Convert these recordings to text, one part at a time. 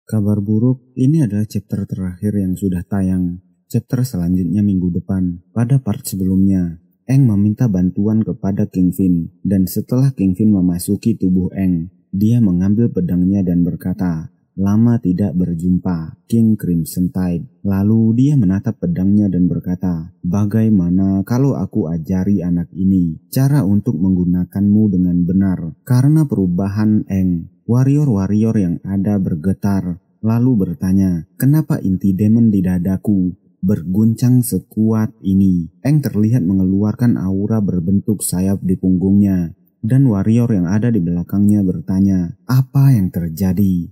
Kabar buruk, ini adalah chapter terakhir yang sudah tayang. Chapter selanjutnya minggu depan. Pada part sebelumnya, Aang meminta bantuan kepada King Fin. Dan setelah King Fin memasuki tubuh Aang, dia mengambil pedangnya dan berkata, "Lama tidak berjumpa, King Crimson Tide." Lalu dia menatap pedangnya dan berkata, "Bagaimana kalau aku ajari anak ini cara untuk menggunakanmu dengan benar?" Karena perubahan Aang, warrior-warrior yang ada bergetar, lalu bertanya, "Kenapa inti demon di dadaku berguncang sekuat ini?" Aang terlihat mengeluarkan aura berbentuk sayap di punggungnya, dan warrior yang ada di belakangnya bertanya, "Apa yang terjadi?"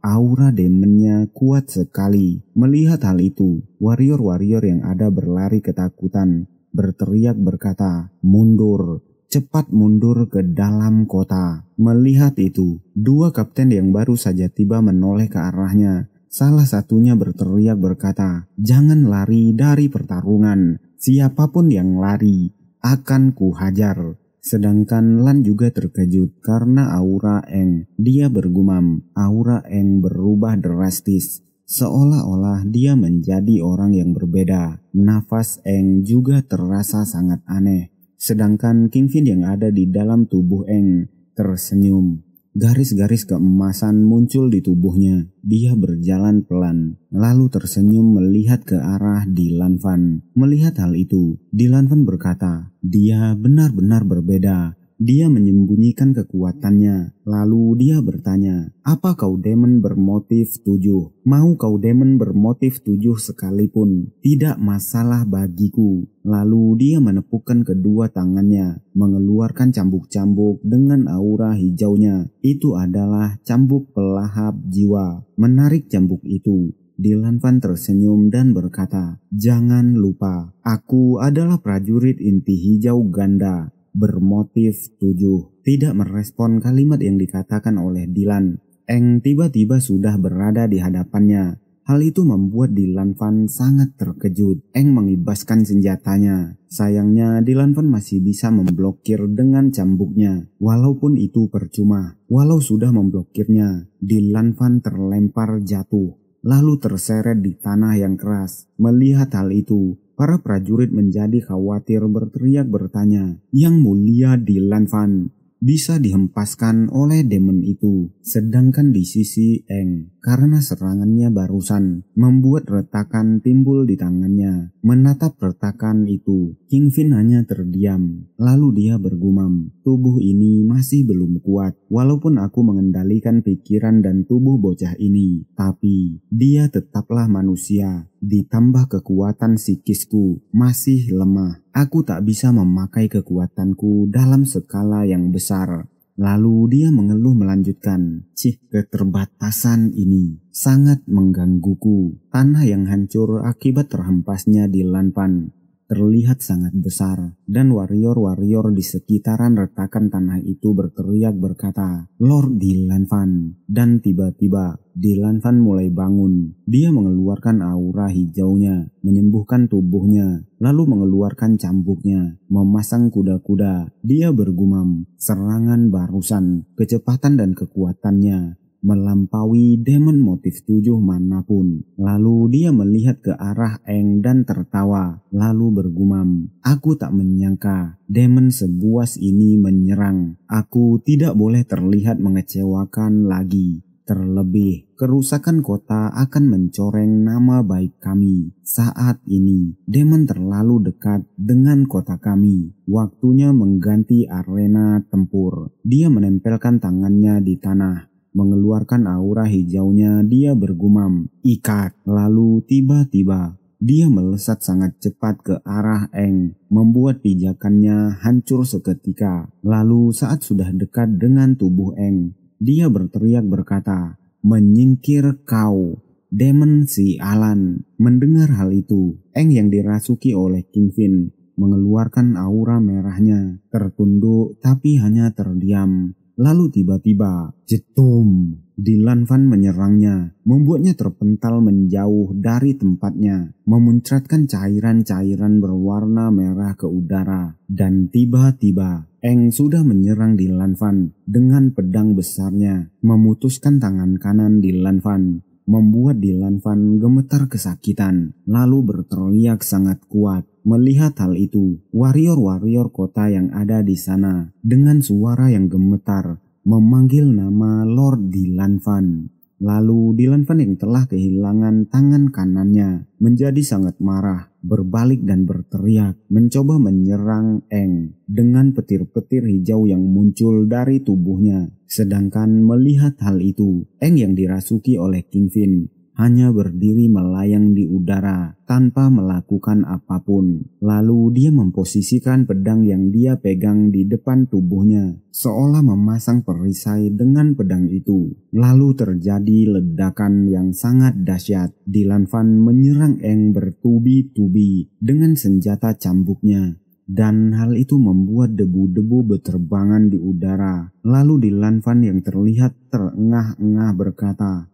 Aura demonnya kuat sekali. Melihat hal itu, warrior-warrior yang ada berlari ketakutan, berteriak berkata, "Mundur! Cepat mundur ke dalam kota." Melihat itu, dua kapten yang baru saja tiba menoleh ke arahnya. Salah satunya berteriak berkata, "Jangan lari dari pertarungan. Siapapun yang lari akan kuhajar." Sedangkan Lan juga terkejut karena aura Aang. Dia bergumam, aura Aang berubah drastis. Seolah-olah dia menjadi orang yang berbeda. Nafas Aang juga terasa sangat aneh. Sedangkan King Fin yang ada di dalam tubuh Aang tersenyum. Garis-garis keemasan muncul di tubuhnya. Dia berjalan pelan, lalu tersenyum melihat ke arah Dilan Van. Melihat hal itu, Dilan Van berkata, "Dia benar-benar berbeda." Dia menyembunyikan kekuatannya. Lalu dia bertanya, "Apa kau demon bermotif 7? Mau kau demon bermotif 7 sekalipun, tidak masalah bagiku." Lalu dia menepukkan kedua tangannya, mengeluarkan cambuk-cambuk dengan aura hijaunya. Itu adalah cambuk pelahap jiwa. Menarik cambuk itu, Dilan Van tersenyum dan berkata, "Jangan lupa, aku adalah prajurit inti hijau ganda bermotif 7. Tidak merespon kalimat yang dikatakan oleh Dilan, Aang tiba-tiba sudah berada di hadapannya. Hal itu membuat Dilan Van sangat terkejut. Aang mengibaskan senjatanya. Sayangnya Dilan Van masih bisa memblokir dengan cambuknya. Walaupun itu percuma. Walau sudah memblokirnya, Dilan Van terlempar jatuh, lalu terseret di tanah yang keras. Melihat hal itu, para prajurit menjadi khawatir berteriak bertanya, "Yang mulia Dilan Van bisa dihempaskan oleh demon itu." Sedangkan di sisi Aang, karena serangannya barusan membuat retakan timbul di tangannya. Menatap retakan itu, King Fin hanya terdiam. Lalu dia bergumam, "Tubuh ini masih belum kuat. Walaupun aku mengendalikan pikiran dan tubuh bocah ini, tapi dia tetaplah manusia. Ditambah kekuatan psikisku masih lemah. Aku tak bisa memakai kekuatanku dalam skala yang besar." Lalu dia mengeluh melanjutkan, "Keterbatasan ini sangat menggangguku." Tanah yang hancur akibat terhempasnya Dilan Van terlihat sangat besar, dan warrior-warrior di sekitaran retakan tanah itu berteriak berkata, "Lord Dilan Van." Dan tiba-tiba Dilan Van mulai bangun. Dia mengeluarkan aura hijaunya, menyembuhkan tubuhnya, lalu mengeluarkan cambuknya, memasang kuda-kuda. Dia bergumam, serangan barusan, kecepatan dan kekuatannya melampaui demon motif 7 manapun. Lalu dia melihat ke arah Aang dan tertawa, lalu bergumam, "Aku tak menyangka demon sebuas ini menyerang. Aku tidak boleh terlihat mengecewakan lagi. Terlebih, kerusakan kota akan mencoreng nama baik kami. Saat ini, demon terlalu dekat dengan kota kami. Waktunya mengganti arena tempur." Dia menempelkan tangannya di tanah. Mengeluarkan aura hijaunya, dia bergumam, "Ikat." Lalu tiba-tiba dia melesat sangat cepat ke arah Aang, membuat pijakannya hancur seketika. Lalu saat sudah dekat dengan tubuh Aang, dia berteriak berkata, "Menyingkir kau, demon sialan." Mendengar hal itu, Aang yang dirasuki oleh King Fin mengeluarkan aura merahnya, tertunduk tapi hanya terdiam. Lalu tiba-tiba, jetum, Dilan Van menyerangnya, membuatnya terpental menjauh dari tempatnya, memuncratkan cairan-cairan berwarna merah ke udara. Dan tiba-tiba, Eng sudah menyerang Dylan Van dengan pedang besarnya, memutuskan tangan kanan Dylan Van, membuat Dylan Van gemetar kesakitan, lalu berteriak sangat kuat. Melihat hal itu, warrior-warrior kota yang ada di sana dengan suara yang gemetar memanggil nama Lord Dylan Van. Lalu Dylan Van yang telah kehilangan tangan kanannya menjadi sangat marah, berbalik dan berteriak, mencoba menyerang Eng dengan petir-petir hijau yang muncul dari tubuhnya. Sedangkan melihat hal itu, Eng yang dirasuki oleh King Fin hanya berdiri melayang di udara tanpa melakukan apapun. Lalu dia memposisikan pedang yang dia pegang di depan tubuhnya, seolah memasang perisai dengan pedang itu. Lalu terjadi ledakan yang sangat dahsyat. Dylan Van menyerang Eng bertubi-tubi dengan senjata cambuknya. Dan hal itu membuat debu-debu berterbangan di udara. Lalu Dylan Van yang terlihat terengah-engah berkata,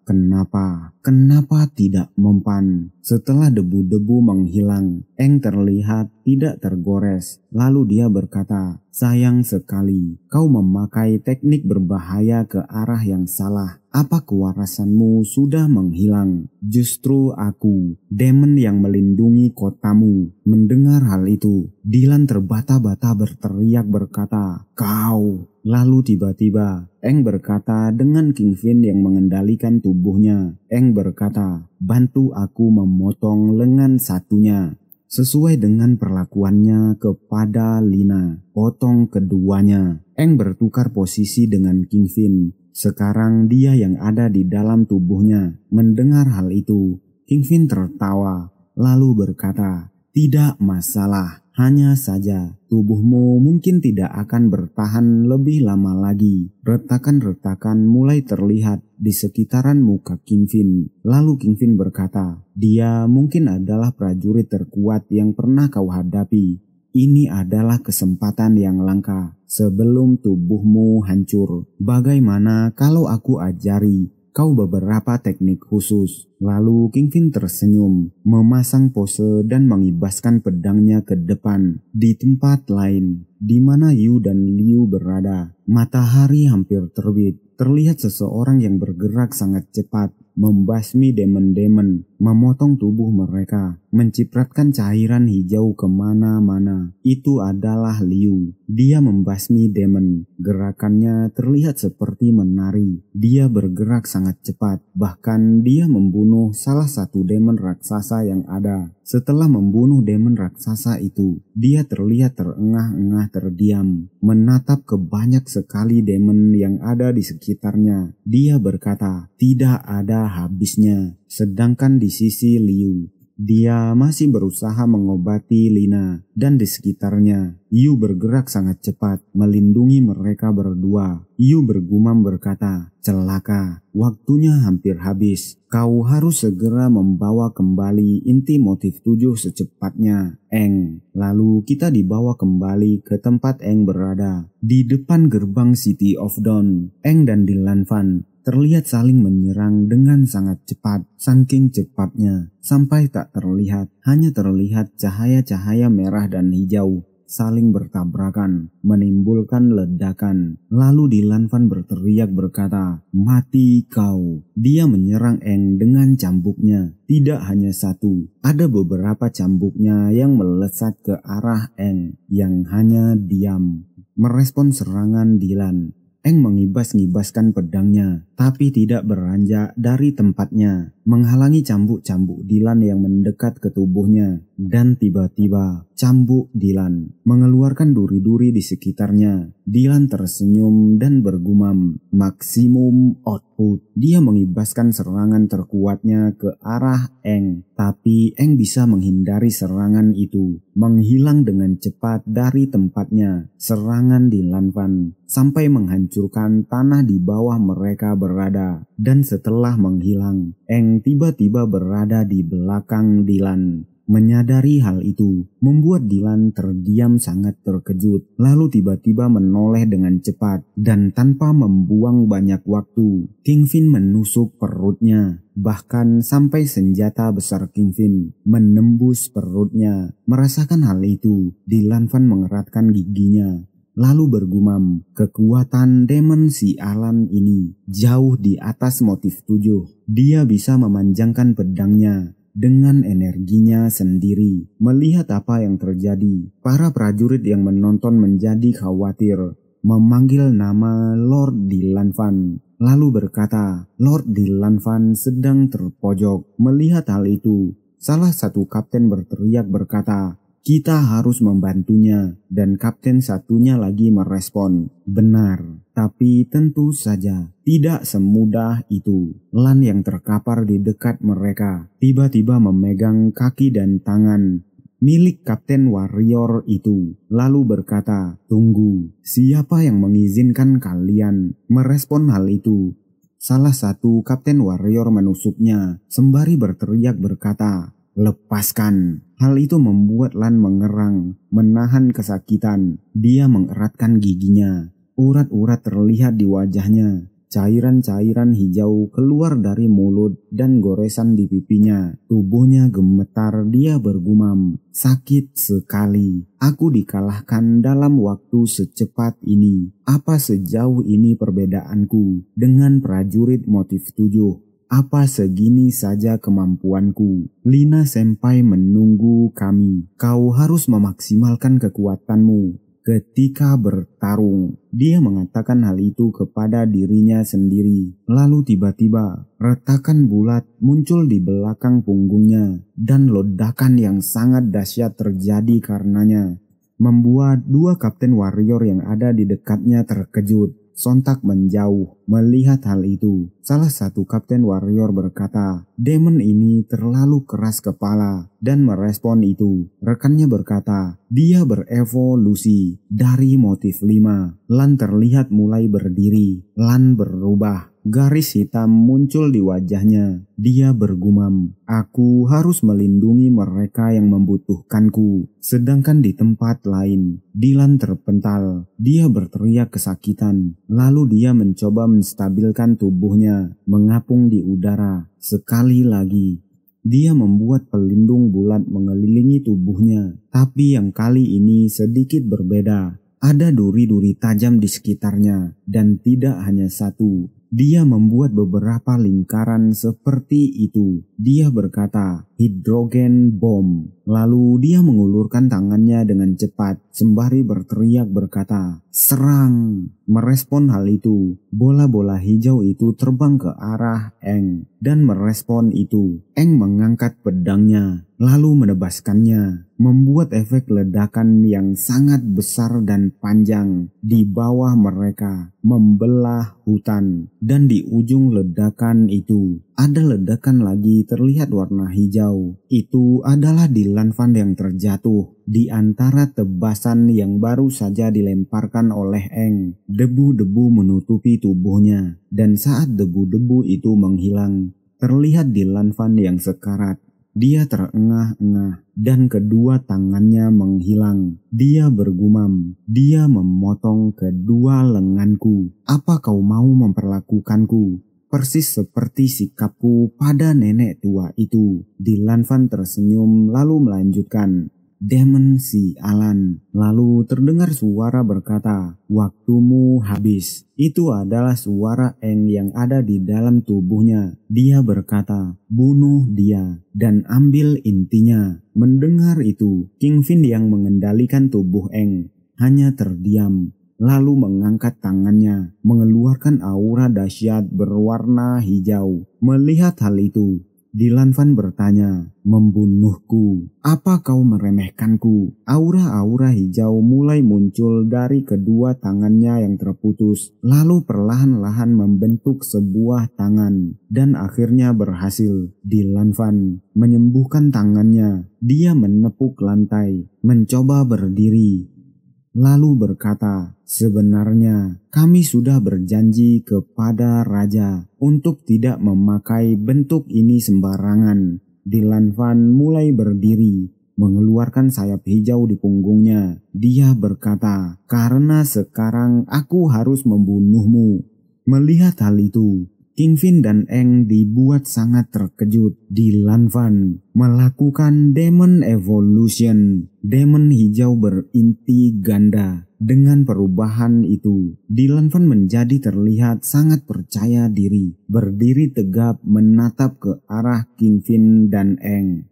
Kenapa tidak mempan? Setelah debu-debu menghilang, Eng terlihat tidak tergores. Lalu dia berkata, sayang sekali, kau memakai teknik berbahaya ke arah yang salah. Apa kewarasanmu sudah menghilang? Justru aku, demon yang melindungi kotamu. Mendengar hal itu, Dylan terbata-bata berteriak berkata, kau. Lalu tiba-tiba, Eng berkata dengan King Fin yang mengendalikan tubuhnya. Eng berkata, bantu aku memotong lengan satunya. Sesuai dengan perlakuannya kepada Lina, potong keduanya. Eng bertukar posisi dengan King Fin. Sekarang dia yang ada di dalam tubuhnya. Mendengar hal itu, King Fin tertawa, lalu berkata, tidak masalah. Hanya saja tubuhmu mungkin tidak akan bertahan lebih lama lagi. Retakan-retakan mulai terlihat di sekitaran muka King Fin. Lalu King Fin berkata, dia mungkin adalah prajurit terkuat yang pernah kau hadapi. Ini adalah kesempatan yang langka sebelum tubuhmu hancur. Bagaimana kalau aku ajari kau beberapa teknik khusus? Lalu King Fin tersenyum, memasang pose dan mengibaskan pedangnya ke depan. Di tempat lain, di mana Yu dan Liu berada, matahari hampir terbit. Terlihat seseorang yang bergerak sangat cepat, membasmi demon-demon, memotong tubuh mereka, mencipratkan cairan hijau kemana-mana. Itu adalah Liu. Dia membasmi demon. Gerakannya terlihat seperti menari. Dia bergerak sangat cepat, bahkan dia membunuh salah satu demon raksasa yang ada. Setelah membunuh demon raksasa itu, dia terlihat terengah-engah terdiam, menatap ke banyak sekali demon yang ada di sekitarnya. Dia berkata, tidak ada habisnya. Sedangkan di sisi Liu, dia masih berusaha mengobati Lina dan di sekitarnya. Yu bergerak sangat cepat, melindungi mereka berdua. Yu bergumam berkata, celaka, waktunya hampir habis. Kau harus segera membawa kembali inti motif 7 secepatnya, Eng. Lalu kita dibawa kembali ke tempat Eng berada. Di depan gerbang City of Dawn, Eng dan Dylan Van terlihat saling menyerang dengan sangat cepat. Saking cepatnya, sampai tak terlihat, hanya terlihat cahaya-cahaya merah dan hijau saling bertabrakan, menimbulkan ledakan. Lalu Dylan Van berteriak berkata, mati kau. Dia menyerang Eng dengan cambuknya. Tidak hanya satu, ada beberapa cambuknya yang melesat ke arah Eng yang hanya diam, merespon serangan Dylan. Eng mengibas-ngibaskan pedangnya, tapi tidak beranjak dari tempatnya, menghalangi cambuk-cambuk Dylan yang mendekat ke tubuhnya. Dan tiba-tiba, cambuk Dylan mengeluarkan duri-duri di sekitarnya. Dylan tersenyum dan bergumam, maksimum output. Dia mengibaskan serangan terkuatnya ke arah Eng, tapi Eng bisa menghindari serangan itu, menghilang dengan cepat dari tempatnya. Serangan Dylan Van sampai menghancurkan tanah di bawah mereka berada. Dan setelah menghilang, Eng tiba-tiba berada di belakang Dylan. Menyadari hal itu membuat Dylan terdiam sangat terkejut, lalu tiba-tiba menoleh dengan cepat dan tanpa membuang banyak waktu. King Fin menusuk perutnya, bahkan sampai senjata besar King Fin menembus perutnya. Merasakan hal itu, Dylan Van mengeratkan giginya. lalu bergumam, kekuatan demon si Alan ini jauh di atas motif 7. Dia bisa memanjangkan pedangnya dengan energinya sendiri. Melihat apa yang terjadi, para prajurit yang menonton menjadi khawatir, memanggil nama Lord Dilanvan, lalu berkata, Lord Dilanvan sedang terpojok. Melihat hal itu, salah satu kapten berteriak berkata, kita harus membantunya, dan kapten satunya lagi merespon, benar, tapi tentu saja tidak semudah itu. Lan yang terkapar di dekat mereka tiba-tiba memegang kaki dan tangan milik kapten warrior itu, lalu berkata, tunggu, siapa yang mengizinkan kalian merespon hal itu? Salah satu kapten warrior menusuknya sembari berteriak berkata, lepaskan. Hal itu membuat Lan mengerang, menahan kesakitan. Dia mengeratkan giginya. Urat-urat terlihat di wajahnya. Cairan-cairan hijau keluar dari mulut dan goresan di pipinya. Tubuhnya gemetar, dia bergumam, sakit sekali. Aku dikalahkan dalam waktu secepat ini. Apa sejauh ini perbedaanku dengan prajurit motif 7? Apa segini saja kemampuanku? Lina Senpai menunggu kami. Kau harus memaksimalkan kekuatanmu ketika bertarung. Dia mengatakan hal itu kepada dirinya sendiri. Lalu tiba-tiba retakan bulat muncul di belakang punggungnya dan ledakan yang sangat dahsyat terjadi karenanya, membuat dua kapten warrior yang ada di dekatnya terkejut. Sontak menjauh. Melihat hal itu, salah satu kapten warrior berkata, demon ini terlalu keras kepala, dan merespon itu. Rekannya berkata, dia berevolusi dari motif 5. Lan terlihat mulai berdiri. Lan berubah. Garis hitam muncul di wajahnya. Dia bergumam, aku harus melindungi mereka yang membutuhkanku. Sedangkan di tempat lain, Dilan terpental. Dia berteriak kesakitan. Lalu dia mencoba menstabilkan tubuhnya, mengapung di udara. Sekali lagi, dia membuat pelindung bulat mengelilingi tubuhnya. Tapi yang kali ini sedikit berbeda. Ada duri-duri tajam di sekitarnya, dan tidak hanya satu. Dia membuat beberapa lingkaran seperti itu. Dia berkata, hidrogen bom. Lalu dia mengulurkan tangannya dengan cepat, sembari berteriak berkata, serang. Merespon hal itu, bola-bola hijau itu terbang ke arah Eng. Dan merespon itu, Eng mengangkat pedangnya, lalu menebaskannya, membuat efek ledakan yang sangat besar dan panjang di bawah mereka, membelah hutan. Dan di ujung ledakan itu, ada ledakan lagi terlihat warna hijau. Itu adalah Dilanvan yang terjatuh di antara tebasan yang baru saja dilemparkan oleh Eng. Debu-debu menutupi tubuhnya, dan saat debu-debu itu menghilang, terlihat Dilanvan yang sekarat. Dia terengah-engah dan kedua tangannya menghilang. Dia bergumam, dia memotong kedua lenganku. Apa kau mau memperlakukanku persis seperti sikapku pada nenek tua itu? Dilanvan tersenyum lalu melanjutkan, demon si Alan. Lalu terdengar suara berkata, waktumu habis. Itu adalah suara Eng yang ada di dalam tubuhnya. Dia berkata, bunuh dia dan ambil intinya. Mendengar itu, King Fin yang mengendalikan tubuh Eng hanya terdiam, lalu mengangkat tangannya, mengeluarkan aura dahsyat berwarna hijau. Melihat hal itu, Dilanvan bertanya, membunuhku? Apa kau meremehkanku? Aura-aura hijau mulai muncul dari kedua tangannya yang terputus, lalu perlahan-lahan membentuk sebuah tangan, dan akhirnya berhasil. Dilanvan menyembuhkan tangannya. Dia menepuk lantai, mencoba berdiri, lalu berkata, sebenarnya kami sudah berjanji kepada raja untuk tidak memakai bentuk ini sembarangan. Dilanvan mulai berdiri, mengeluarkan sayap hijau di punggungnya. Dia berkata, karena sekarang aku harus membunuhmu. Melihat hal itu, King Fin dan Aang dibuat sangat terkejut. Dylan Van melakukan Demon Evolution. Demon hijau berinti ganda. Dengan perubahan itu, Dylan Van menjadi terlihat sangat percaya diri. Berdiri tegap menatap ke arah King Fin dan Aang.